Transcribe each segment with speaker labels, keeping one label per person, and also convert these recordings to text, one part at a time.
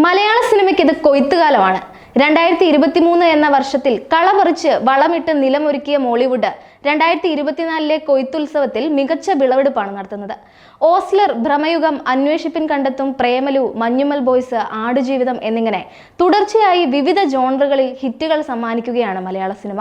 Speaker 1: മലയാള സിനിമയ്ക്ക് ഇത് കൊയ്ത്തുകാലമാണ്. 2023 എന്ന വർഷത്തിൽ കളപറിച്ച് വളമിട്ട് നിലമൊരുക്കിയ മോളിവുഡ് 2024 കൊയ്ത്തുത്സവത്തിൽ മികച്ച വിളവെടുപ്പാണ് നടത്തുന്നത്. ഓസ്ലർ, ഭ്രമയുഗം, അന്വേഷിപ്പിൻ കണ്ടെത്തും, പ്രേമലു, മഞ്ഞുമൽ ബോയ്സ്, ആടുജീവിതം എന്നിങ്ങനെ തുടർച്ചയായി വിവിധ ജോണറുകളിൽ ഹിറ്റുകൾ സമ്മാനിക്കുകയാണ് മലയാള സിനിമ.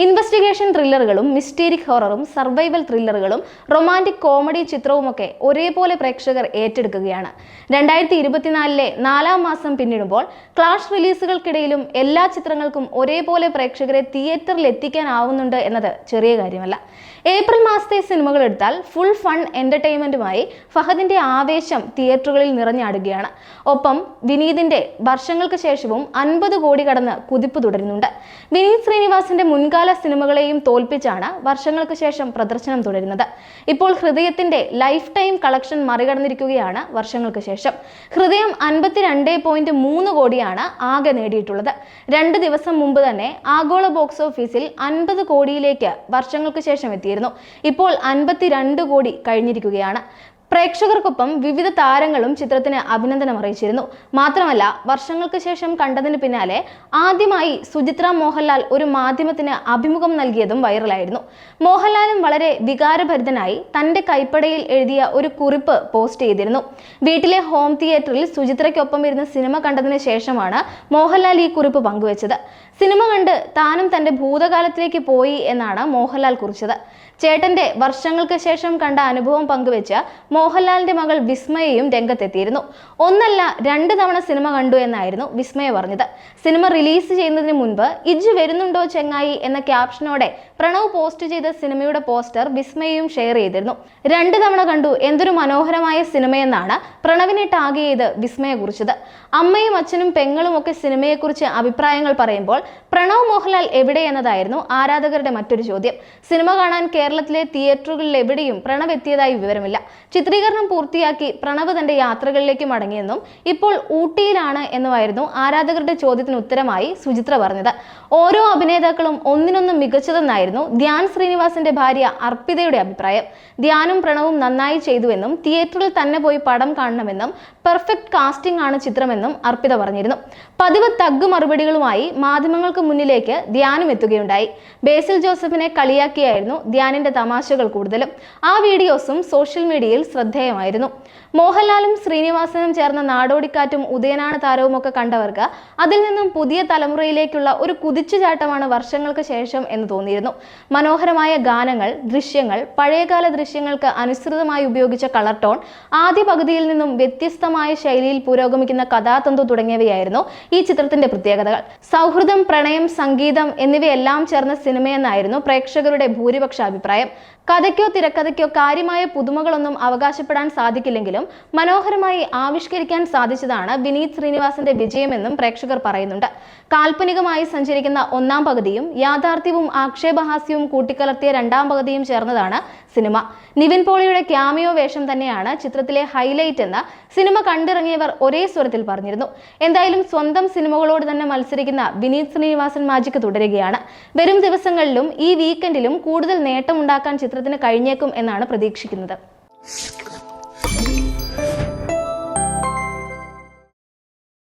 Speaker 1: ഇൻവെസ്റ്റിഗേഷൻ ത്രില്ലറുകളും മിസ്റ്റീരിക് ഹൊററും സർവൈവൽ ത്രില്ലറുകളും റൊമാൻറ്റിക് കോമഡി ചിത്രവുമൊക്കെ ഒരേപോലെ പ്രേക്ഷകർ ഏറ്റെടുക്കുകയാണ്. 2024 4-ാം മാസം പിന്നിടുമ്പോൾ ക്ലാഷ് റിലീസുകൾക്കിടയിലും എല്ലാ ചിത്രങ്ങൾക്കും ഒരേപോലെ പ്രേക്ഷകരെ തിയേറ്ററിൽ എത്തിക്കാനാവുന്നുണ്ട് എന്നത് ചെറിയ കാര്യമല്ല. ഏപ്രിൽ മാസത്തെ സിനിമകൾ എടുത്താൽ ഫുൾ ഫൺ എന്റർടൈൻമെന്റുമായി ഫഹദിന്റെ ആവേശം തിയേറ്ററുകളിൽ നിറഞ്ഞാടുകയാണ്. ഒപ്പം വിനീതിന്റെ വർഷങ്ങൾക്ക് ശേഷവും 50 കോടി കടന്ന് കുതിപ്പ് തുടരുന്നുണ്ട്. വിനീത് ശ്രീനിവാസന്റെ മുൻകാല സിനിമകളെയും തോൽപ്പിച്ചാണ് വർഷങ്ങൾക്ക് ശേഷം പ്രദർശനം തുടരുന്നത്. ഇപ്പോൾ ഹൃദയത്തിന്റെ ലൈഫ് ടൈം കളക്ഷൻ മറികടന്നിരിക്കുകയാണ് വർഷങ്ങൾക്ക് ശേഷം. ഹൃദയം 52.3 കോടിയാണ് ആകെ നേടിയിട്ടുള്ളത്. 2 ദിവസം മുമ്പ് തന്നെ ആഗോള ബോക്സ് ഓഫീസിൽ 50 കോടിയിലേക്ക് വർഷങ്ങൾക്ക് ശേഷം എത്തിയിരുന്നു. ഇപ്പോൾ 52 കോടി കഴിഞ്ഞിരിക്കുകയാണ്. പ്രേക്ഷകർക്കൊപ്പം വിവിധ താരങ്ങളും ചിത്രത്തിന് അഭിനന്ദനം അറിയിച്ചിരുന്നു. മാത്രമല്ല, വർഷങ്ങൾക്ക് ശേഷം കണ്ടതിന് പിന്നാലെ ആദ്യമായി സുചിത്ര മോഹൻലാൽ ഒരു മാധ്യമത്തിന് അഭിമുഖം നൽകിയതും വൈറലായിരുന്നു. മോഹൻലാലും വളരെ വികാരഭരിതനായി തന്റെ കൈപ്പടയിൽ എഴുതിയ ഒരു കുറിപ്പ് പോസ്റ്റ് ചെയ്തിരുന്നു. വീട്ടിലെ ഹോം തിയേറ്ററിൽ സുചിത്രയ്ക്കൊപ്പം ഇരുന്ന് സിനിമ കണ്ടതിന് ശേഷമാണ് മോഹൻലാൽ ഈ കുറിപ്പ് പങ്കുവച്ചത്. സിനിമ കണ്ട് താനും തന്റെ ഭൂതകാലത്തിലേക്ക് പോയി എന്നാണ് മോഹൻലാൽ കുറിച്ചത്. ചേട്ടന്റെ വർഷങ്ങൾക്ക് ശേഷം കണ്ട അനുഭവം പങ്കുവെച്ച് മോഹൻലാലിന്റെ മകൾ വിസ്മയയും രംഗത്തെത്തിയിരുന്നു. 1 അല്ല 2 തവണ സിനിമ കണ്ടു എന്നായിരുന്നു വിസ്മയ പറഞ്ഞത്. സിനിമ റിലീസ് ചെയ്യുന്നതിന് മുൻപ് "ഇജ്ജ് വരുന്നുണ്ടോ ചെങ്ങായി" എന്ന ക്യാപ്ഷനോടെ പ്രണവ് പോസ്റ്റ് ചെയ്ത സിനിമയുടെ പോസ്റ്റർ വിസ്മയയും ഷെയർ ചെയ്തിരുന്നു. 2 തവണ കണ്ടു, എന്തൊരു മനോഹരമായ സിനിമയെന്നാണ് പ്രണവിനെ ടാഗ് ചെയ്ത് വിസ്മയ കുറിച്ചത്. അമ്മയും അച്ഛനും പെങ്ങളും ഒക്കെ സിനിമയെക്കുറിച്ച് അഭിപ്രായങ്ങൾ പറയുമ്പോൾ പ്രണവ് മോഹൻലാൽ എവിടെ എന്നതായിരുന്നു ആരാധകരുടെ മറ്റൊരു ചോദ്യം. സിനിമ കാണാൻ കേരളത്തിലെ തിയേറ്ററുകളിൽ എവിടെയും പ്രണവ് എത്തിയതായി വിവരമില്ല. ചിത്രീകരണം പൂർത്തിയാക്കി പ്രണവ് തന്റെ യാത്രകളിലേക്ക് മടങ്ങിയെന്നും ഇപ്പോൾ ഊട്ടിയിലാണ് എന്നുമായിരുന്നു ആരാധകരുടെ ചോദ്യത്തിന് ഉത്തരമായി സുചിത്ര പറഞ്ഞത്. ഓരോ അഭിനേതാക്കളും ഒന്നിനൊന്ന് മികച്ചതെന്നായിരുന്നു ധ്യാൻ ശ്രീനിവാസന്റെ ഭാര്യ അർപ്പിതയുടെ അഭിപ്രായം. ധ്യാനും പ്രണവും നന്നായി ചെയ്തുവെന്നും തിയേറ്ററിൽ തന്നെ പോയി പടം കാണണമെന്നും പെർഫെക്റ്റ് കാസ്റ്റിംഗ് ആണ് ചിത്രമെന്നും അർപ്പിത പറഞ്ഞിരുന്നു. പതിവ് തഗ് മറുപടികളുമായി മാധ്യമങ്ങൾക്ക് മുന്നിലേക്ക് ധ്യാനും എത്തുകയുണ്ടായി. ബേസിൽ ജോസഫിനെ കളിയാക്കിയായിരുന്നു ധ്യാനിന്റെ തമാശകൾ കൂടുതലും. ആ വീഡിയോസും സോഷ്യൽ മീഡിയയിൽ ശ്രദ്ധേയമായിരുന്നു. മോഹൻലാലും ശ്രീനിവാസനും ചേർന്ന നാടോടിക്കാറ്റും ഉദയനാണ് താരവും ഒക്കെ കണ്ടവർക്ക് അതിൽ നിന്നും പുതിയ തലമുറയിലേക്കുള്ള ഒരു കുതിച്ചുചാട്ടമാണ് വർഷങ്ങൾക്ക് ശേഷം എന്ന് തോന്നിയിരുന്നു. മനോഹരമായ ഗാനങ്ങൾ, ദൃശ്യങ്ങൾ, പഴയകാല ദൃശ്യങ്ങൾക്ക് അനുസൃതമായി ഉപയോഗിച്ച കളർ ടോൺ, ആദ്യ പകുതിയിൽ നിന്നും വ്യത്യസ്തമായ ശൈലിയിൽ പുരോഗമിക്കുന്ന കഥാതന്തു തുടങ്ങിയവയായിരുന്നു ഈ ചിത്രത്തിന്റെ പ്രത്യേകതകൾ. സൗഹൃദം, പ്രണയം, സംഗീതം എന്നിവയെല്ലാം ചേർന്ന സിനിമയെന്നായിരുന്നു പ്രേക്ഷകരുടെ ഭൂരിപക്ഷ അഭിപ്രായം. കഥയ്ക്കോ തിരക്കഥയ്ക്കോ കാര്യമായ പുതുമകളൊന്നും അവകാശപ്പെടാൻ സാധിക്കില്ലെങ്കിലും മനോഹരമായി ആവിഷ്കരിക്കാൻ സാധിച്ചതാണ് വിനീത് ശ്രീനിവാസന്റെ വിജയമെന്നും പ്രേക്ഷകർ പറയുന്നുണ്ട്. കാൽപ്പനികമായി സഞ്ചരിക്കുന്ന 1-ാം പകുതിയും യാഥാർത്ഥ്യവും ആക്ഷേപഹാസ്യവും കൂട്ടിക്കലർത്തിയ 2-ാം പകുതിയും ചേർന്നതാണ് സിനിമ. നിവിൻ പോളിയുടെ ക്യാമിയോ വേഷം തന്നെയാണ് ചിത്രത്തിലെ ഹൈലൈറ്റ് എന്ന് സിനിമ കണ്ടിറങ്ങിയവർ ഒരേ സ്വരത്തിൽ പറഞ്ഞിരുന്നു. എന്തായാലും സ്വന്തം സിനിമകളോട് തന്നെ മത്സരിക്കുന്ന വിനീത് ശ്രീനിവാസൻ മാജിക് തുടരുകയാണ്. വരും ദിവസങ്ങളിലും ഈ വീക്കെൻഡിലും കൂടുതൽ നേട്ടമുണ്ടാക്കാൻ ചിത്രത്തിന് കഴിഞ്ഞേക്കും എന്നാണ് പ്രതീക്ഷിക്കുന്നത്.